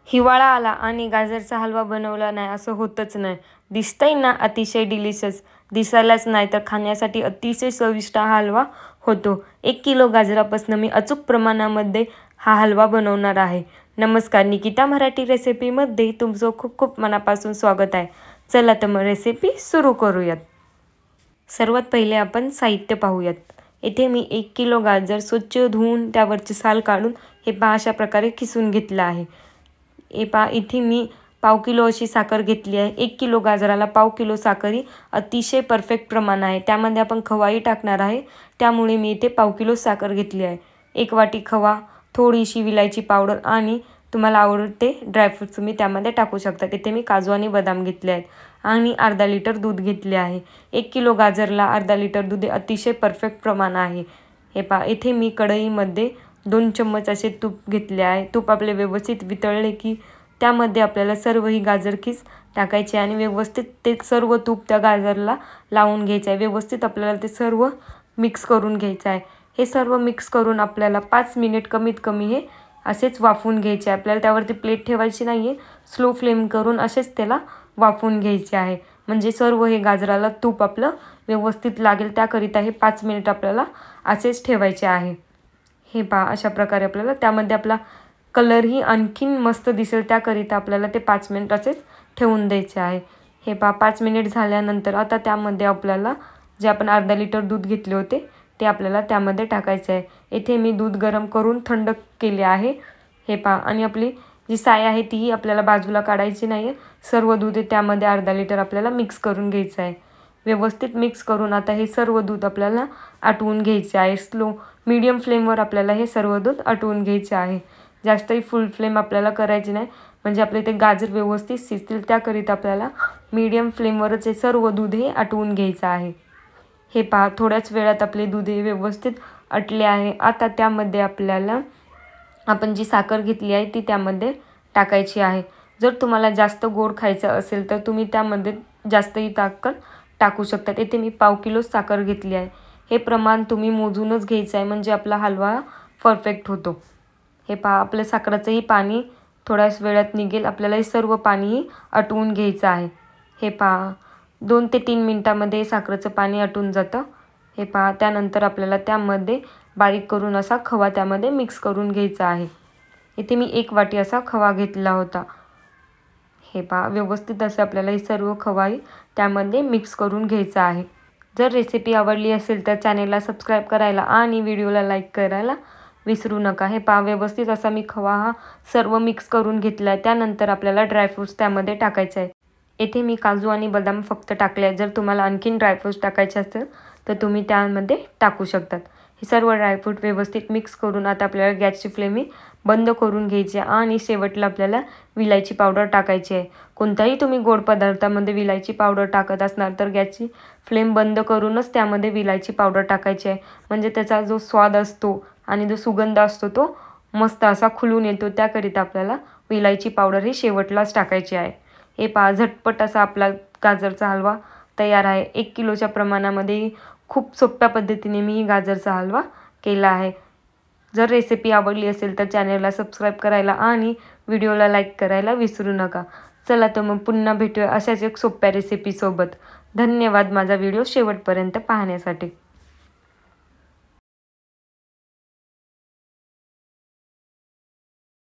हिवाळा आला आणि गाजरचा हलवा बनवला नाही असं होतच नाही. दिसतंय ना अतिशय डिलिशियस. दिसायलाच नाही तर खाण्यासाठी अतिशय चविष्ट हा हलवा होतो. 1 किलो गाजरापासून मी अचूक प्रमाणामध्ये हा हलवा बनवणार आहे. नमस्कार, निकिता मराठी रेसिपीमध्ये तुमचं खूप खूप मनापासून स्वागत आहे. चला तर मग रेसिपी सुरू करूयात. सर्वात पहिले आपण साहित्य पाहूयात. येथे मी 1 किलो गाजर स्वच्छ धुवून त्यावरची साल काढून हे पहा अशा प्रकारे किसून घेतलं आहे. हे पहा इथे मी पाव किलो अशी साखर घेतली आहे. 1 किलो गाजराला पाव किलो साखर ही अतिशय परफेक्ट प्रमाण आहे. त्यामध्ये आपण खवाही टाकणार आहे, त्यामुळे मी इथे पाव किलो साखर घेतली आहे. 1 वाटी खवा, थोडीशी विलायची पावडर आणि तुम्हाला आवडते ड्रायफ्रूट्स तुम्ही त्यामध्ये टाकू शकता. इथे मी काजू आणि बदाम घेतले आहेत आणि अर्धा लिटर दूध घेतले आहे. 1 किलो गाजरला अर्धा लिटर दूध हे अतिशय परफेक्ट प्रमाण आहे. हे पहा इथे मी कढईमध्ये 2 चम्मच असे तूप घेतले आहे. तूप आपले व्यवस्थित वितळले की त्यामध्ये आपल्याला सर्व ही गाजर खीस टाकायची आणि व्यवस्थित ते सर्व तूप त्या गाजरला लावून घ्यायचं आहे. व्यवस्थित आपल्याला ते सर्व मिक्स करून घ्यायचं आहे. हे सर्व मिक्स करून आपल्याला 5 मिनिट कमीत कमी हे असेच वाफवून घ्यायचे आहे. आपल्याला त्यावरती प्लेट ठेवायची नाही आहे. स्लो फ्लेम करून असेच त्याला वाफवून घ्यायचे आहे. म्हणजे सर्व हे गाजराला तूप आपलं व्यवस्थित लागेल त्याकरिता हे 5 मिनिट आपल्याला असेच ठेवायचे आहे. हे पहा अशा प्रकारे आपल्याला त्यामध्ये आपला कलरही आणखीन मस्त दिसेल त्याकरिता आपल्याला ते 5 मिनिट असेच ठेवून द्यायचे आहे. हे पहा 5 मिनिट झाल्यानंतर आता त्यामध्ये आपल्याला जे आपण अर्धा लिटर दूध घेतले होते ते आपल्याला त्यामध्ये टाकायचे आहे. येथे मी दूध गरम करून थंड केले आहे. हे पहा आणि आपली जी साय आहे तीही आपल्याला बाजूला काढायची नाही आहे. सर्व दूध त्यामध्ये अर्धा लिटर आपल्याला मिक्स करून घ्यायचं आहे. व्यवस्थित मिक्स करून आता हे सर्व दूध आपल्याला आटवून घ्यायचे आहे. मीडियम फ्लेमवर आपल्याला हे सर्व दूध आटवून घ्यायचे आहे. जास्तही फुल फ्लेम आपल्याला करायची नाही, म्हणजे आपले ते गाजर व्यवस्थित शिजतील त्याकरिता आपल्याला मीडियम फ्लेमवरच हे सर्व दूध हे आटवून घ्यायचं आहे. हे पहा थोड्याच वेळात आपले दूध हे व्यवस्थित आटले आहे. आता त्यामध्ये आपल्याला आपण जी साखर घेतली आहे ती त्यामध्ये टाकायची आहे. जर तुम्हाला जास्त गोड खायचं असेल तर तुम्ही त्यामध्ये जास्तही साखर टाकू शकता. इथे मी पाव किलो साखर घेतली आहे. हे प्रमाण तुम्ही मोजूनच घ्यायचं आहे, म्हणजे आपला हलवा परफेक्ट होतो. हे पहा आपलं साखरेचंही पाणी थोड्याच वेळात निघेल. आपल्याला हे सर्व पाणीही आटवून घ्यायचं आहे. हे पहा 2 ते 3 मिनिटामध्ये साखरेचं पाणी आटून जातं. हे पहा त्यानंतर आपल्याला त्यामध्ये बारीक करून असा खवा त्यामध्ये मिक्स करून घ्यायचा आहे. इथे मी 1 वाटी असा खवा घेतला होता. हे पहा व्यवस्थित असं आपल्याला हे सर्व खवाही त्यामध्ये मिक्स करून घ्यायचं आहे. जर रेसिपी आवडली असेल तर चॅनेलला सबस्क्राईब करायला आणि व्हिडिओला लाईक करायला विसरू नका. हे पहा व्यवस्थित असा मी खवा हा सर्व मिक्स करून घेतला आहे. त्यानंतर आपल्याला ड्रायफ्रूट्स त्यामध्ये टाकायचे आहे. येथे मी काजू आणि बदाम फक्त टाकले आहेत. जर तुम्हाला आणखीन ड्रायफ्रूट्स टाकायचे असेल तर तुम्ही त्यामध्ये टाकू शकतात. हे सर्व ड्रायफ्रूट व्यवस्थित मिक्स करून आता आपल्याला गॅसची फ्लेम बंद करून घ्यायची आहे आणि शेवटला आपल्याला विलायची पावडर टाकायची आहे. कोणताही तुम्ही गोड पदार्थामध्ये विलायची पावडर टाकत असणार तर गॅसची फ्लेम बंद करूनच त्यामध्ये विलायची पावडर टाकायची आहे. म्हणजे त्याचा जो स्वाद असतो आणि जो सुगंध असतो तो मस्त असा खुलून येतो. त्याकरिता आपल्याला विलायची पावडर ही शेवटलाच टाकायची आहे. हे पहा झटपट असा आपला गाजरचा हलवा तयार आहे. 1 किलोच्या प्रमाणामध्ये खूप सोप्या पद्धतीने मी गाजरचा हलवा केला आहे. जर रेसिपी आवडली असेल तर चॅनलला सबस्क्राईब करायला आणि व्हिडिओला लाईक करायला विसरू नका. चला तर मग पुन्हा भेटूया अशाच एक सोप्या रेसिपीसोबत. धन्यवाद माझा व्हिडिओ शेवटपर्यंत पाहण्यासाठी.